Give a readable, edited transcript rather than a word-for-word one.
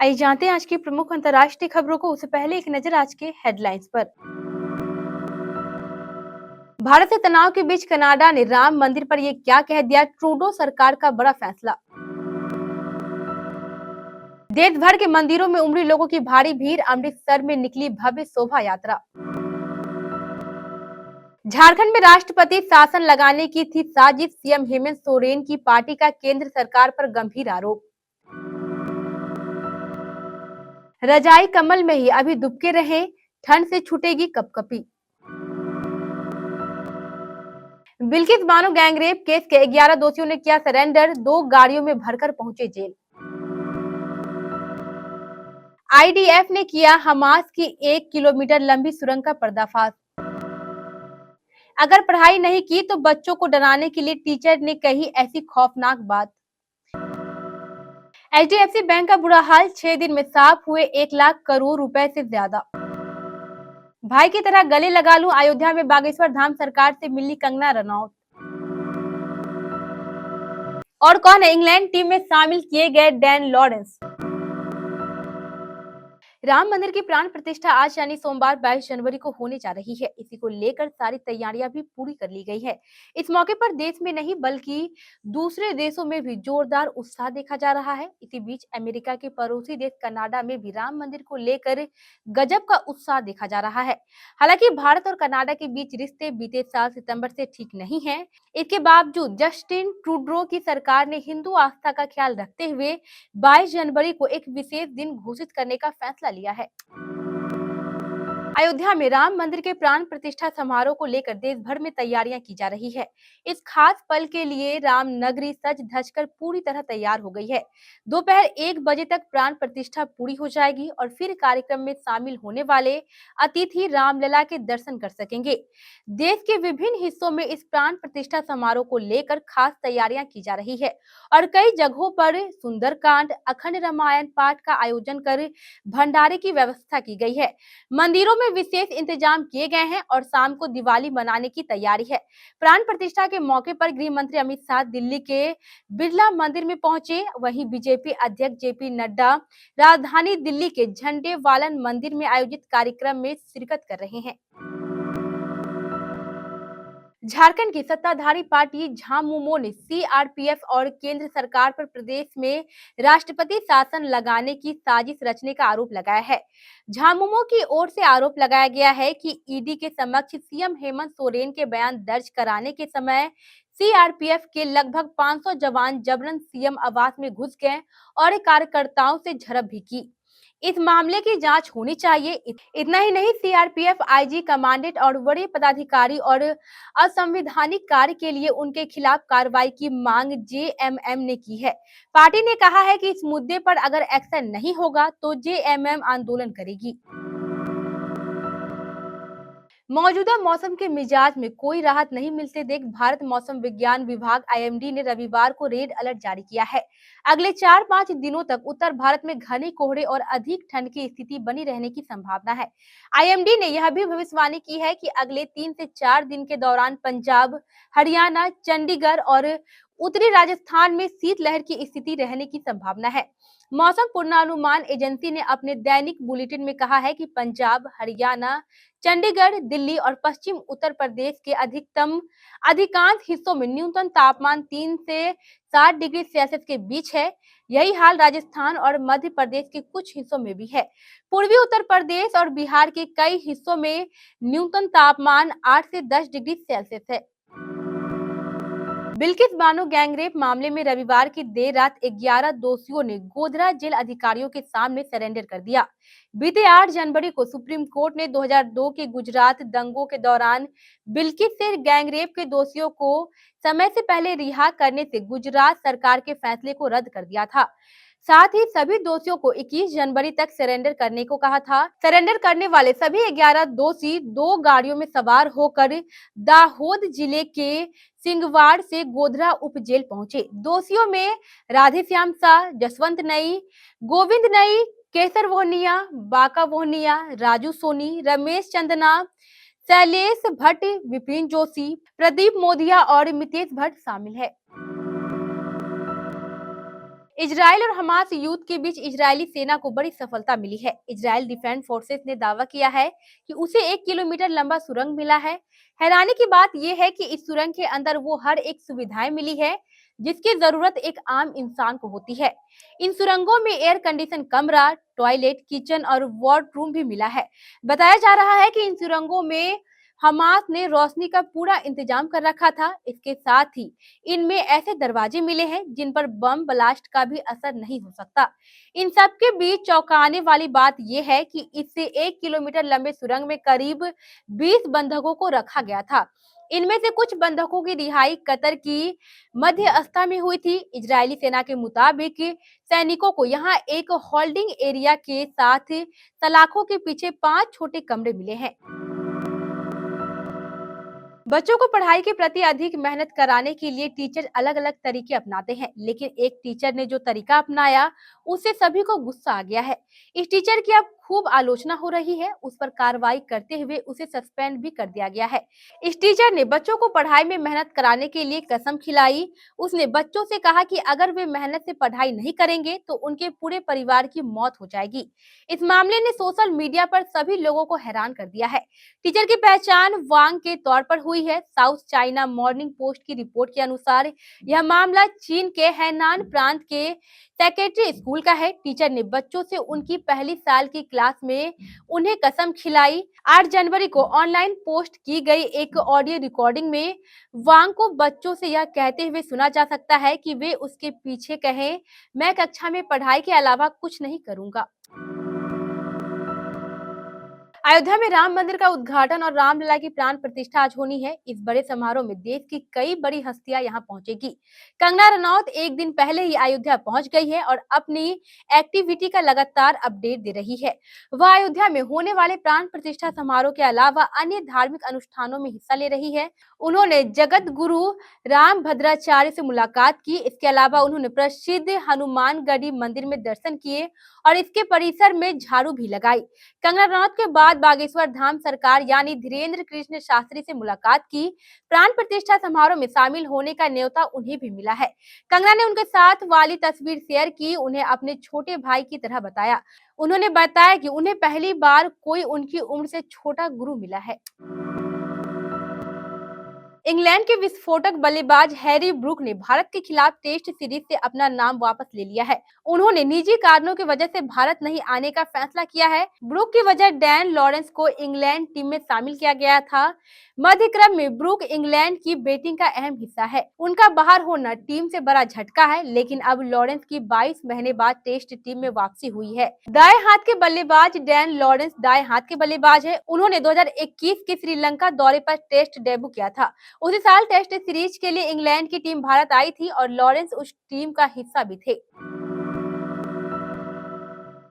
आइए जानते हैं आज की प्रमुख अंतर्राष्ट्रीय खबरों को। उससे पहले एक नजर आज के हेडलाइंस पर। भारत से तनाव के बीच कनाडा ने राम मंदिर पर ये क्या कह दिया, ट्रूडो सरकार का बड़ा फैसला। देश भर के मंदिरों में उमड़ी लोगों की भारी भीड़, अमृतसर में निकली भव्य शोभा यात्रा। झारखंड में राष्ट्रपति शासन लगाने की थी साजिश, सीएम हेमंत सोरेन की पार्टी का केंद्र सरकार पर गंभीर आरोप। रजाई कम्बल में ही अभी दुबके रहे, ठंड से छूटेगी कपकपी। बिल्किस बानो गैंगरेप केस के 11 दोषियों ने किया सरेंडर, 2 गाड़ियों में भरकर पहुंचे जेल। आईडीएफ ने किया हमास की 1 किलोमीटर लंबी सुरंग का पर्दाफाश। अगर पढ़ाई नहीं की तो बच्चों को डराने के लिए टीचर ने कही ऐसी खौफनाक बात। एचडीएफसी बैंक का बुरा हाल, 6 दिन में साफ हुए 1 लाख करोड़ रुपए से ज्यादा। भाई की तरह गले लगा लूं, अयोध्या में बागेश्वर धाम सरकार से मिली कंगना रनौत। और कौन है इंग्लैंड टीम में शामिल किए गए डैन लॉरेंस। राम मंदिर की प्राण प्रतिष्ठा आज यानी सोमवार 22 जनवरी को होने जा रही है। इसी को लेकर सारी तैयारियां भी पूरी कर ली गई है। इस मौके पर देश में नहीं बल्कि दूसरे देशों में भी जोरदार उत्साह देखा जा रहा है। इसी बीच अमेरिका के पड़ोसी देश कनाडा में भी राम मंदिर को लेकर गजब का उत्साह देखा जा रहा है। हालांकि भारत और कनाडा के बीच रिश्ते बीते साल सितंबर से ठीक नहीं है। इसके बावजूद जस्टिन ट्रूडो की सरकार ने हिंदू आस्था का ख्याल रखते हुए 22 जनवरी को एक विशेष दिन घोषित करने का फैसला लिया है। अयोध्या में राम मंदिर के प्राण प्रतिष्ठा समारोह को लेकर देश भर में तैयारियां की जा रही है। इस खास पल के लिए राम नगरी सज धज कर पूरी तरह तैयार हो गई है। दोपहर 1 बजे तक प्राण प्रतिष्ठा पूरी हो जाएगी और फिर कार्यक्रम में शामिल होने वाले अतिथि रामलला के दर्शन कर सकेंगे। देश के विभिन्न हिस्सों में इस प्राण प्रतिष्ठा समारोह को लेकर खास तैयारियां की जा रही है और कई जगहों पर सुंदरकांड, अखंड रामायण पाठ का आयोजन कर भंडारे की व्यवस्था की गई है। मंदिरों में विशेष इंतजाम किए गए हैं और शाम को दिवाली मनाने की तैयारी है। प्राण प्रतिष्ठा के मौके पर गृह मंत्री अमित शाह दिल्ली के बिरला मंदिर में पहुंचे। वहीं बीजेपी अध्यक्ष जेपी नड्डा राजधानी दिल्ली के झंडे वालन मंदिर में आयोजित कार्यक्रम में शिरकत कर रहे हैं। झारखंड की सत्ताधारी पार्टी झामुमो ने सीआरपीएफ और केंद्र सरकार पर प्रदेश में राष्ट्रपति शासन लगाने की साजिश रचने का आरोप लगाया है। झामुमो की ओर से आरोप लगाया गया है कि ईडी के समक्ष सीएम हेमंत सोरेन के बयान दर्ज कराने के समय सीआरपीएफ के लगभग 500 जवान जबरन सीएम आवास में घुस गए और कार्यकर्ताओं से झड़प भी की। इस मामले की जांच होनी चाहिए। इतना ही नहीं, सीआरपीएफ आईजी कमांडेंट और बड़े पदाधिकारी और असंवैधानिक कार्य के लिए उनके खिलाफ कार्रवाई की मांग जेएमएम ने की है। पार्टी ने कहा है कि इस मुद्दे पर अगर एक्शन नहीं होगा तो जेएमएम आंदोलन करेगी। मौजूदा मौसम के मिजाज में कोई राहत नहीं मिलते देख भारत मौसम विज्ञान विभाग आईएमडी ने रविवार को रेड अलर्ट जारी किया है। अगले 4-5 दिनों तक उत्तर भारत में घने कोहरे और अधिक ठंड की स्थिति बनी रहने की संभावना है। आईएमडी ने यह भी भविष्यवाणी की है कि अगले 3 से 4 दिन के दौरान पंजाब, हरियाणा, चंडीगढ़ और उत्तरी राजस्थान में शीतलहर की स्थिति रहने की संभावना है। मौसम पूर्वानुमान एजेंसी ने अपने दैनिक बुलेटिन में कहा है कि पंजाब, हरियाणा, चंडीगढ़, दिल्ली और पश्चिम उत्तर प्रदेश के अधिकांश हिस्सों में न्यूनतम तापमान 3 से 7 डिग्री सेल्सियस के बीच है। यही हाल राजस्थान और मध्य प्रदेश के कुछ हिस्सों में भी है। पूर्वी उत्तर प्रदेश और बिहार के कई हिस्सों में न्यूनतम तापमान 8 से 10 डिग्री सेल्सियस है। बिल्किस बानो गैंगरेप मामले में रविवार की देर रात 11 दोषियों ने गोधरा जेल अधिकारियों के सामने सरेंडर कर दिया। बीते 8 जनवरी को सुप्रीम कोर्ट ने 2002 के गुजरात दंगों के दौरान बिल्किस से गैंगरेप के दोषियों को समय से पहले रिहा करने से गुजरात सरकार के फैसले को रद्द कर दिया था। साथ ही सभी दोषियों को 21 जनवरी तक सरेंडर करने को कहा था। सरेंडर करने वाले सभी 11 दोषी 2 गाड़ियों में सवार होकर दाहोद जिले के सिंगवाड़ से गोधरा उप जेल पहुंचे। दोषियों में राधेश्याम शाह, जसवंत नई, गोविंद नई, केसर वोहनिया, बाका वोहनिया, राजू सोनी, रमेश चंदना, शैलेश भट्ट, विपिन जोशी, प्रदीप मोदिया और मितेश भट्ट शामिल है। इजराइल और हमास युद्ध के बीच इजरायली सेना को बड़ी सफलता मिली है। इजराइल डिफेंस फोर्सेस ने दावा किया है कि उसे 1 किलोमीटर लंबा सुरंग मिला है। हैरानी की बात यह है कि इस सुरंग के अंदर वो हर एक सुविधाएं मिली है जिसकी जरूरत एक आम इंसान को होती है। इन सुरंगों में एयर कंडीशन कमरा, टॉयलेट, किचन और वार्डरूम भी मिला है। बताया जा रहा है कि इन सुरंगों में हमास ने रोशनी का पूरा इंतजाम कर रखा था। इसके साथ ही इनमें ऐसे दरवाजे मिले हैं जिन पर बम ब्लास्ट का भी असर नहीं हो सकता। इन सब के बीच चौंकाने वाली बात यह है कि इससे 1 किलोमीटर लंबे सुरंग में करीब 20 बंधकों को रखा गया था। इनमें से कुछ बंधकों की रिहाई कतर की मध्यस्थता में हुई थी। इजरायली सेना के मुताबिक सैनिकों को यहाँ एक होल्डिंग एरिया के साथ सलाखों के पीछे 5 छोटे कमरे मिले हैं। बच्चों को पढ़ाई के प्रति अधिक मेहनत कराने के लिए टीचर अलग अलग तरीके अपनाते हैं, लेकिन एक टीचर ने जो तरीका अपनाया उससे सभी को गुस्सा आ गया है। इस टीचर की अब खूब आलोचना हो रही है। उस पर कार्रवाई करते हुए उसे सस्पेंड भी कर दिया गया है। इस टीचर ने बच्चों को पढ़ाई में मेहनत कराने के लिए कसम खिलाई। उसने बच्चों से कहा कि अगर वे मेहनत से पढ़ाई नहीं करेंगे तो उनके पूरे परिवार की मौत हो जाएगी। इस मामले ने सोशल मीडिया पर सभी लोगों को हैरान कर दिया है। टीचर की पहचान वांग के तौर पर हुई है। साउथ चाइना मॉर्निंग पोस्ट की रिपोर्ट के अनुसार यह मामला चीन के हैनान प्रांत के सेकेंडरी स्कूल का है। टीचर ने बच्चों से उनकी पहली साल की क्लास में उन्हें कसम खिलाई। 8 जनवरी को ऑनलाइन पोस्ट की गई एक ऑडियो रिकॉर्डिंग में वांग को बच्चों से यह कहते हुए सुना जा सकता है कि वे उसके पीछे कहें, मैं कक्षा में पढ़ाई के अलावा कुछ नहीं करूंगा। अयोध्या में राम मंदिर का उद्घाटन और रामलला की प्राण प्रतिष्ठा आज होनी है। इस बड़े समारोह में देश की कई बड़ी हस्तियां यहां पहुंचेगी। कंगना रनौत एक दिन पहले ही अयोध्या पहुंच गई है और अपनी एक्टिविटी का लगातार अपडेट दे रही है। वह अयोध्या में होने वाले प्राण प्रतिष्ठा समारोह के अलावा अन्य धार्मिक अनुष्ठानों में हिस्सा ले रही है। उन्होंने जगत गुरु राम भद्राचार्य से मुलाकात की। इसके अलावा उन्होंने प्रसिद्ध हनुमानगढ़ी मंदिर में दर्शन किए और इसके परिसर में झाड़ू भी लगाई। कंगना रनौत के बाद बागेश्वर धाम सरकार यानी धीरेन्द्र कृष्ण शास्त्री से मुलाकात की। प्राण प्रतिष्ठा समारोह में शामिल होने का न्योता उन्हें भी मिला है। कंगना ने उनके साथ वाली तस्वीर शेयर की, उन्हें अपने छोटे भाई की तरह बताया। उन्होंने बताया कि उन्हें पहली बार कोई उनकी उम्र से छोटा गुरु मिला है। इंग्लैंड के विस्फोटक बल्लेबाज हैरी ब्रूक ने भारत के खिलाफ टेस्ट सीरीज से अपना नाम वापस ले लिया है। उन्होंने निजी कारणों की वजह से भारत नहीं आने का फैसला किया है। ब्रूक की वजह डैन लॉरेंस को इंग्लैंड टीम में शामिल किया गया था। मध्य क्रम में ब्रूक इंग्लैंड की बैटिंग का अहम हिस्सा है। उनका बाहर होना टीम से बड़ा झटका है, लेकिन अब लॉरेंस की 22 महीने बाद टेस्ट टीम में वापसी हुई है। दाएं हाथ के बल्लेबाज डैन लॉरेंस दाएं हाथ के बल्लेबाज है। उन्होंने 2021 के श्रीलंका दौरे पर टेस्ट डेब्यू किया था। उसी साल टेस्ट सीरीज के लिए इंग्लैंड की टीम भारत आई थी और लॉरेंस उस टीम का हिस्सा भी थे।